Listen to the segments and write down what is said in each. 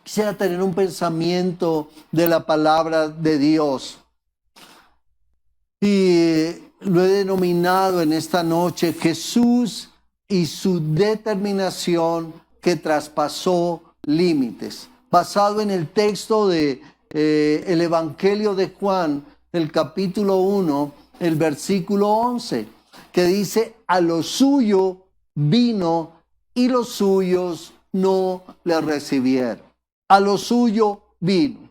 quisiera tener un pensamiento de la palabra de Dios. Y lo he denominado en esta noche Jesús y su determinación que traspasó límites. Basado en el texto de el Evangelio de Juan, el capítulo 1, el versículo 11, que dice: a lo suyo vino y los suyos no le recibieron. A lo suyo vino.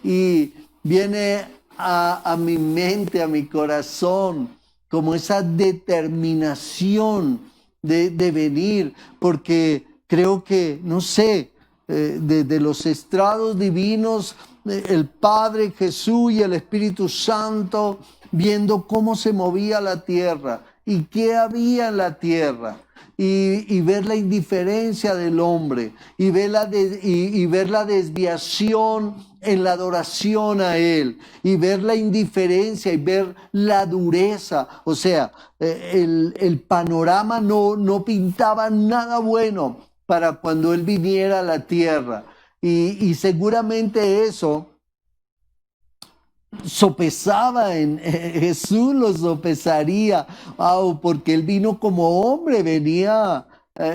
Y viene a mi mente, a mi corazón, como esa determinación de venir, porque creo que, no sé, de los estrados divinos, el Padre, Jesús y el Espíritu Santo, viendo cómo se movía la tierra y qué había en la tierra. Y ver la indiferencia del hombre y ver la desviación en la adoración a Él y ver la indiferencia y ver la dureza. O sea, el panorama no pintaba nada bueno para cuando Él viniera a la tierra. Y seguramente eso sopesaba en Jesús, lo sopesaría, porque Él vino como hombre, venía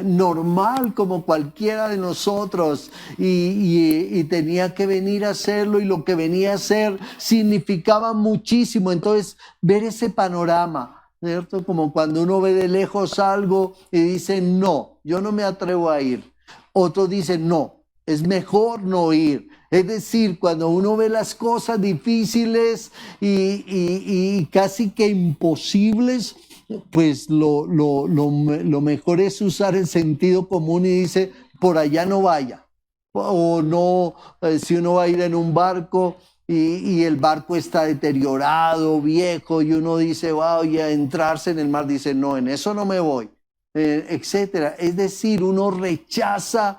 normal como cualquiera de nosotros y tenía que venir a hacerlo, y lo que venía a hacer significaba muchísimo. Entonces, ver ese panorama, ¿cierto? Como cuando uno ve de lejos algo y dice: no, yo no me atrevo a ir. Otro dice: no, es mejor no ir. Es decir, cuando uno ve las cosas difíciles y casi que imposibles, pues lo mejor es usar el sentido común y dice: por allá no vaya. O no, si uno va a ir en un barco y el barco está deteriorado, viejo, y uno dice: wow, y a entrarse en el mar, dice: no, en eso no me voy, etcétera. Es decir, uno rechaza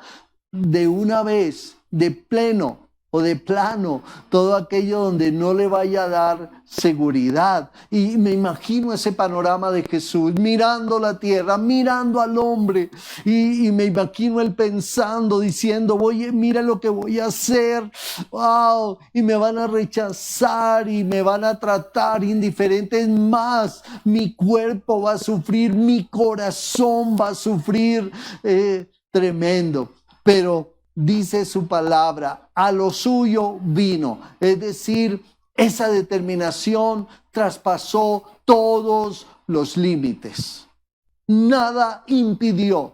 de una vez, de pleno o de plano, todo aquello donde no le vaya a dar seguridad. Y me imagino ese panorama de Jesús mirando la tierra, mirando al hombre, y me imagino él pensando, diciendo: mira lo que voy a hacer, wow, y me van a rechazar y me van a tratar indiferentes, más mi cuerpo va a sufrir, mi corazón va a sufrir, tremendo. Pero dice su palabra: a lo suyo vino. Es decir, esa determinación traspasó todos los límites. Nada impidió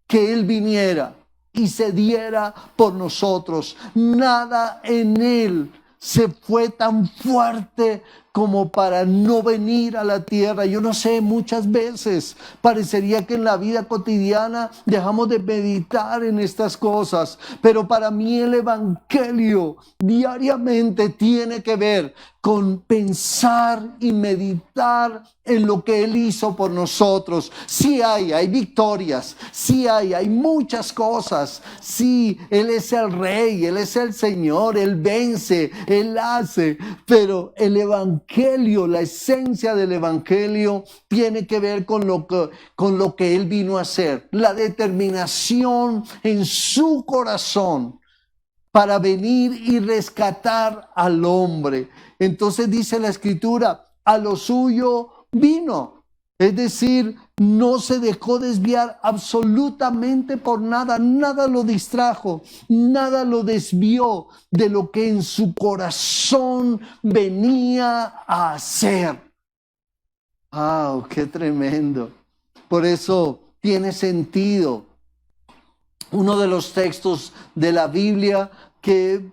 que Él viniera y se diera por nosotros. Nada en Él se fue tan fuerte como para no venir a la tierra. Yo no sé, muchas veces parecería que en la vida cotidiana dejamos de meditar en estas cosas, pero para mí el Evangelio diariamente tiene que ver con pensar y meditar en lo que Él hizo por nosotros. Sí hay victorias, sí hay muchas cosas. Sí, Él es el Rey, Él es el Señor, Él vence, Él hace, pero el Evangelio, la esencia del Evangelio tiene que ver con lo que Él vino a hacer, la determinación en su corazón para venir y rescatar al hombre. Entonces dice la Escritura: a lo suyo vino. Es decir, no se dejó desviar absolutamente por nada. Nada lo distrajo, nada lo desvió de lo que en su corazón venía a hacer. ¡Wow! ¡Qué tremendo! Por eso tiene sentido uno de los textos de la Biblia que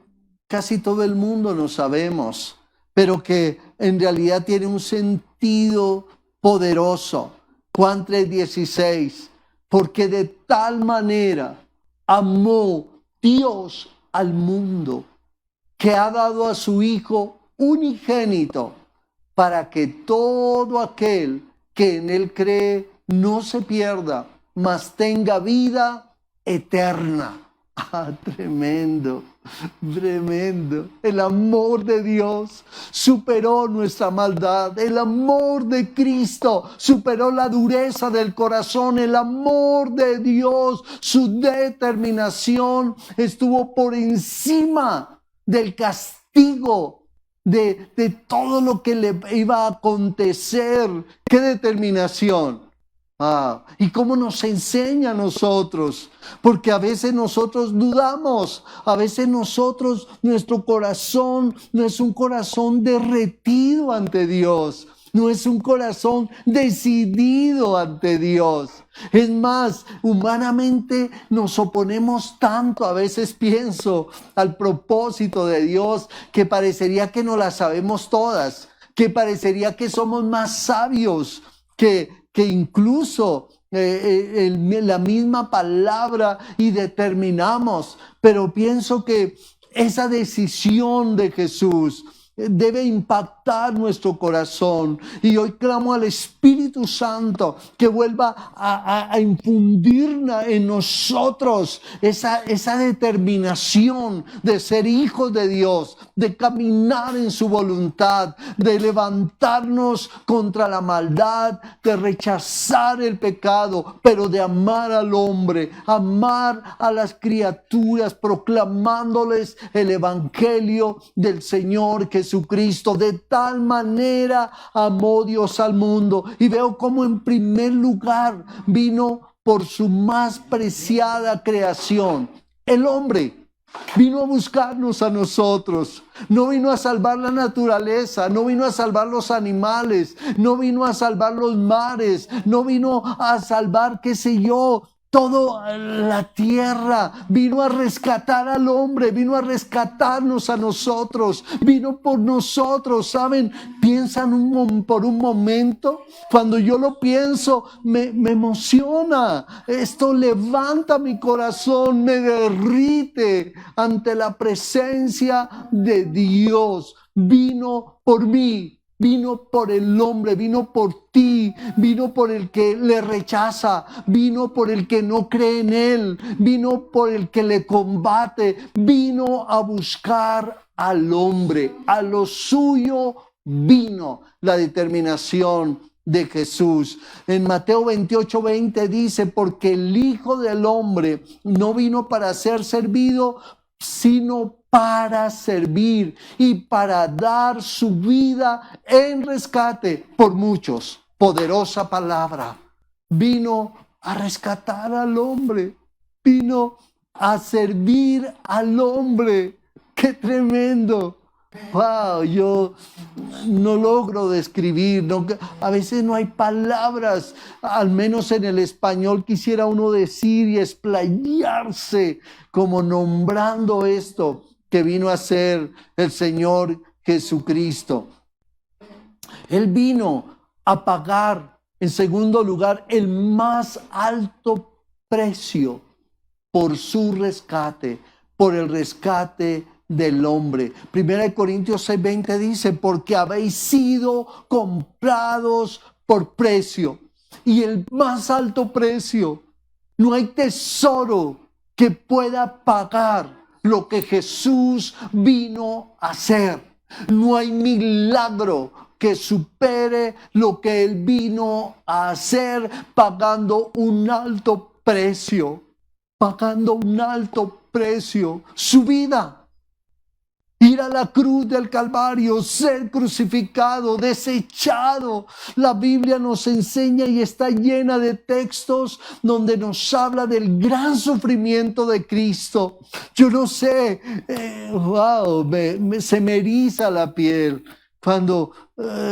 casi todo el mundo no sabemos, pero que en realidad tiene un sentido poderoso. Juan 3:16, porque de tal manera amó Dios al mundo, que ha dado a su Hijo unigénito, para que todo aquel que en Él cree no se pierda, mas tenga vida eterna. Tremendo, tremendo. El amor de Dios superó nuestra maldad. El amor de Cristo superó la dureza del corazón. El amor de Dios, su determinación estuvo por encima del castigo, de todo lo que le iba a acontecer. ¡Qué determinación! Y cómo nos enseña a nosotros, porque a veces nosotros dudamos, a veces nuestro corazón no es un corazón derretido ante Dios, no es un corazón decidido ante Dios. Es más, humanamente nos oponemos tanto, a veces pienso, al propósito de Dios, que parecería que no las sabemos todas, que parecería que somos más sabios que incluso la misma palabra y determinamos, pero pienso que esa decisión de Jesús debe impactar nuestro corazón, y hoy clamo al Espíritu Santo que vuelva a infundir en nosotros esa determinación de ser hijos de Dios, de caminar en su voluntad, de levantarnos contra la maldad, de rechazar el pecado, pero de amar al hombre, amar a las criaturas, proclamándoles el evangelio del Señor Jesucristo. De tal manera amó Dios al mundo, y veo cómo en primer lugar vino por su más preciada creación, el hombre. Vino a buscarnos a nosotros, no vino a salvar la naturaleza, no vino a salvar los animales, no vino a salvar los mares, no vino a salvar, qué sé yo, toda la tierra. Vino a rescatar al hombre, vino a rescatarnos a nosotros, vino por nosotros. ¿Saben? Piensan por un momento. Cuando yo lo pienso, me emociona. Esto levanta mi corazón, me derrite ante la presencia de Dios. Vino por mí. Vino por el hombre, vino por ti, vino por el que le rechaza, vino por el que no cree en él, vino por el que le combate, vino a buscar al hombre, a lo suyo vino. La determinación de Jesús. En Mateo 28:20 dice: porque el Hijo del Hombre no vino para ser servido, sino para servir y para dar su vida en rescate por muchos. Poderosa palabra. Vino a rescatar al hombre, vino a servir al hombre. ¡Qué tremendo! Wow, yo no logro describir, a veces no hay palabras, al menos en el español quisiera uno decir y explayarse como nombrando esto que vino a ser el Señor Jesucristo. Él vino a pagar, en segundo lugar, el más alto precio por su rescate, por el rescate del hombre. 1 Corintios 6:20 dice: porque habéis sido comprados por precio. Y el más alto precio, no hay tesoro que pueda pagar lo que Jesús vino a hacer. No hay milagro que supere lo que Él vino a hacer, pagando un alto precio, su vida. Ir a la cruz del Calvario, ser crucificado, desechado. La Biblia nos enseña y está llena de textos donde nos habla del gran sufrimiento de Cristo. Yo no sé, se me eriza la piel cuando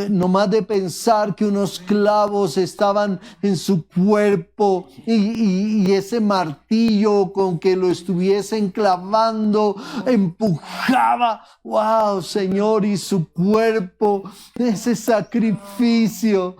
nomás de pensar que unos clavos estaban en su cuerpo y ese martillo con que lo estuviesen clavando empujaba, wow, Señor, y su cuerpo, ese sacrificio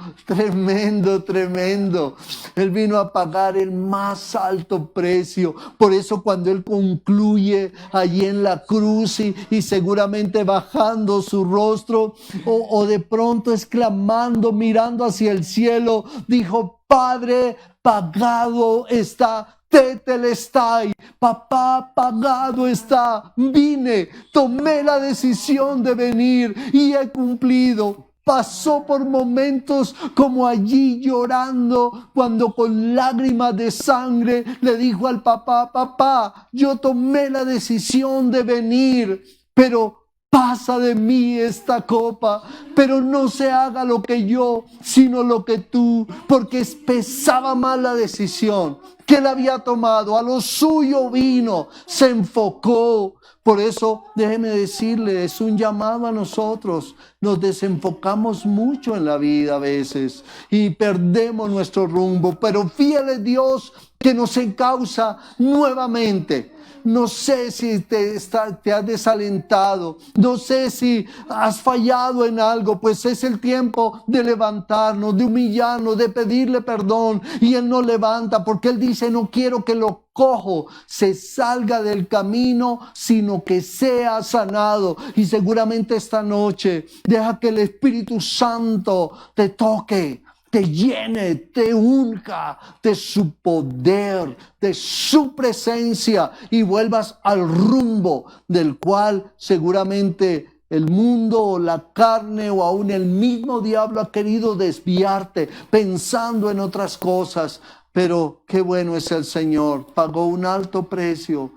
tremendo. Él vino a pagar el más alto precio. Por eso cuando Él concluye allí en la cruz y seguramente bajando su rostro o de pronto exclamando, mirando hacia el cielo, dijo: Padre, pagado está, Tetelestai, papá, pagado está. Vine, tomé la decisión de venir y he cumplido. Pasó por momentos como allí llorando, cuando con lágrimas de sangre le dijo al papá: papá, yo tomé la decisión de venir, pero pasa de mí esta copa, pero no se haga lo que yo, sino lo que tú, porque pesaba más la decisión que él había tomado. A lo suyo vino, se enfocó. Por eso, déjeme decirle, es un llamado a nosotros. Nos desenfocamos mucho en la vida a veces y perdemos nuestro rumbo, pero fiel es Dios que nos encausa nuevamente. No sé si te has desalentado, no sé si has fallado en algo, pues es el tiempo de levantarnos, de humillarnos, de pedirle perdón. Y Él nos levanta porque Él dice: no quiero que lo cojo se salga del camino, sino que sea sanado. Y seguramente esta noche deja que el Espíritu Santo te toque, te llene, te unja de su poder, de su presencia, y vuelvas al rumbo del cual seguramente el mundo, la carne o aún el mismo diablo ha querido desviarte pensando en otras cosas. Pero qué bueno es el Señor. Pagó un alto precio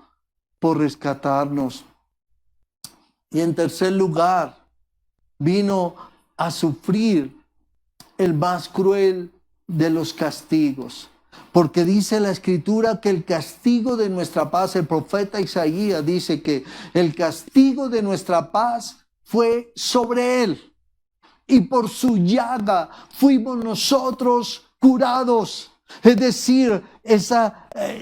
por rescatarnos. Y en tercer lugar, vino a sufrir el más cruel de los castigos. Porque dice la Escritura que el castigo de nuestra paz, el profeta Isaías dice que el castigo de nuestra paz fue sobre él, y por su llaga fuimos nosotros curados. Es decir,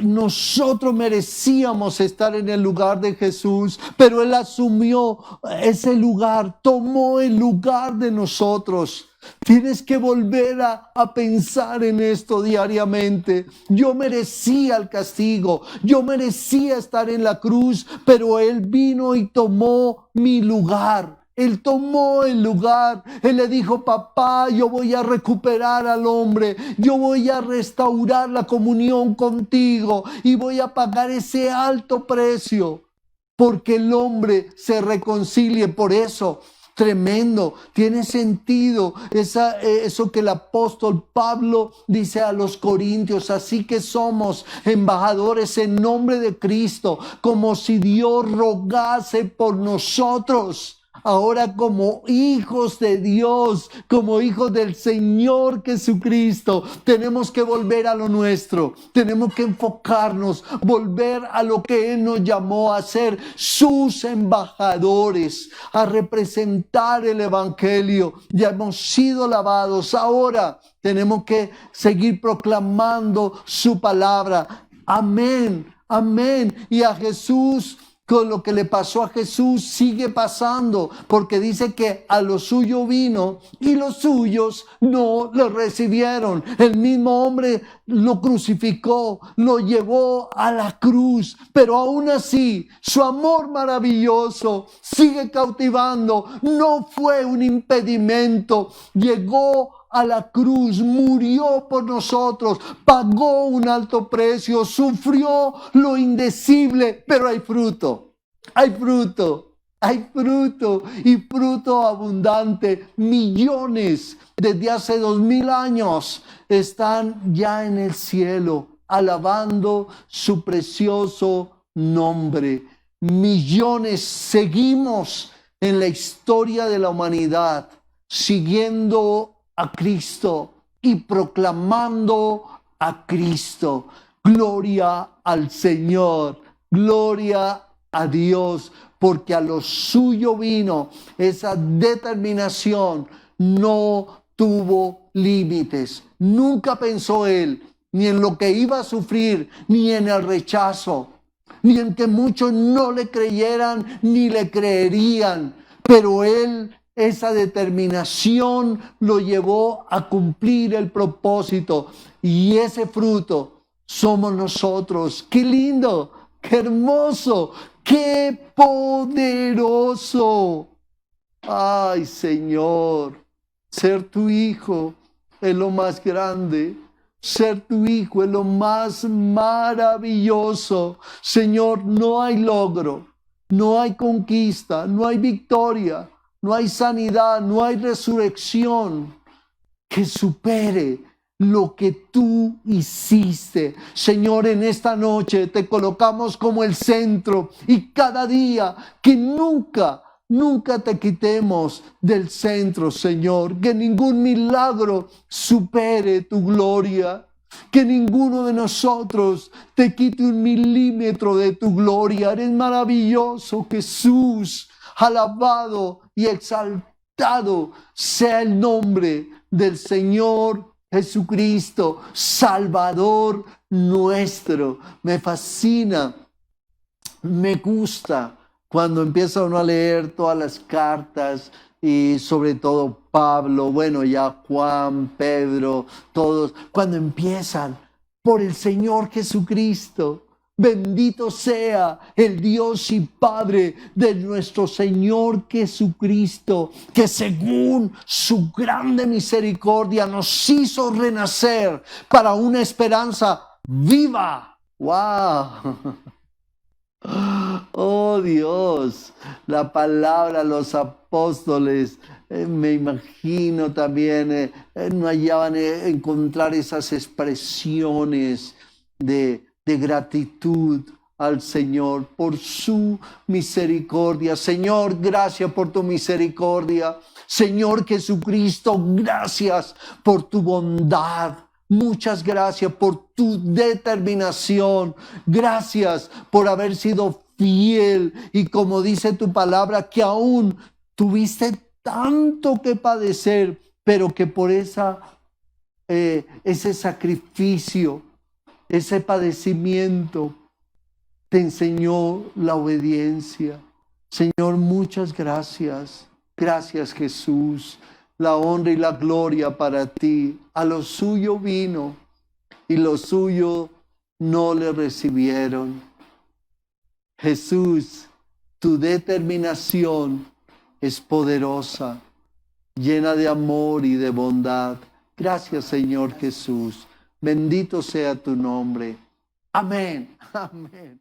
nosotros merecíamos estar en el lugar de Jesús, pero Él asumió ese lugar, tomó el lugar de nosotros. Tienes que volver a pensar en esto diariamente. Yo merecía el castigo, yo merecía estar en la cruz, pero Él vino y tomó mi lugar. Él tomó el lugar. Él le dijo: papá, yo voy a recuperar al hombre, yo voy a restaurar la comunión contigo y voy a pagar ese alto precio porque el hombre se reconcilie. Por eso, tremendo, tiene sentido eso que el apóstol Pablo dice a los corintios: así que somos embajadores en nombre de Cristo, como si Dios rogase por nosotros. Ahora, como hijos de Dios, como hijos del Señor Jesucristo, tenemos que volver a lo nuestro, tenemos que enfocarnos, volver a lo que Él nos llamó a ser, sus embajadores, a representar el Evangelio. Ya hemos sido lavados, ahora tenemos que seguir proclamando su palabra. Amén, amén. Y a Jesús, con lo que le pasó a Jesús, sigue pasando, porque dice que a lo suyo vino y los suyos no lo recibieron. El mismo hombre lo crucificó, lo llevó a la cruz, pero aún así su amor maravilloso sigue cautivando. No fue un impedimento, llegó a la cruz, murió por nosotros, pagó un alto precio, sufrió lo indecible, pero hay fruto, hay fruto, hay fruto, y fruto abundante. Millones desde hace 2000 años están ya en el cielo alabando su precioso nombre. Millones seguimos en la historia de la humanidad siguiendo a Cristo y proclamando a Cristo. Gloria al Señor, gloria a Dios, porque a lo suyo vino. Esa determinación no tuvo límites. Nunca pensó Él ni en lo que iba a sufrir, ni en el rechazo, ni en que muchos no le creyeran ni le creerían, pero Él, esa determinación lo llevó a cumplir el propósito, y ese fruto somos nosotros. ¡Qué lindo! ¡Qué hermoso! ¡Qué poderoso! ¡Ay, Señor! Ser tu hijo es lo más grande. Ser tu hijo es lo más maravilloso. Señor, no hay logro, no hay conquista, no hay victoria, no hay sanidad, no hay resurrección que supere lo que tú hiciste. Señor, en esta noche te colocamos como el centro y cada día que nunca te quitemos del centro, Señor. Que ningún milagro supere tu gloria. Que ninguno de nosotros te quite un milímetro de tu gloria. Eres maravilloso, Jesús. Alabado y exaltado sea el nombre del Señor Jesucristo, Salvador nuestro. Me fascina, me gusta cuando empieza uno a leer todas las cartas y sobre todo Pablo, bueno, ya Juan, Pedro, todos, cuando empiezan por el Señor Jesucristo. Bendito sea el Dios y Padre de nuestro Señor Jesucristo, que según su grande misericordia nos hizo renacer para una esperanza viva. ¡Wow! Oh Dios, la palabra, los apóstoles, me imagino también, no hallaban encontrar esas expresiones de gratitud al Señor por su misericordia. Señor, gracias por tu misericordia. Señor Jesucristo, gracias por tu bondad. Muchas gracias por tu determinación. Gracias por haber sido fiel. Y como dice tu palabra, que aún tuviste tanto que padecer, pero que por ese sacrificio, ese padecimiento, te enseñó la obediencia. Señor, muchas gracias. Gracias, Jesús. La honra y la gloria para ti. A lo suyo vino y lo suyo no le recibieron. Jesús, tu determinación es poderosa, llena de amor y de bondad. Gracias, Señor Jesús. Bendito sea tu nombre. Amén. Amén.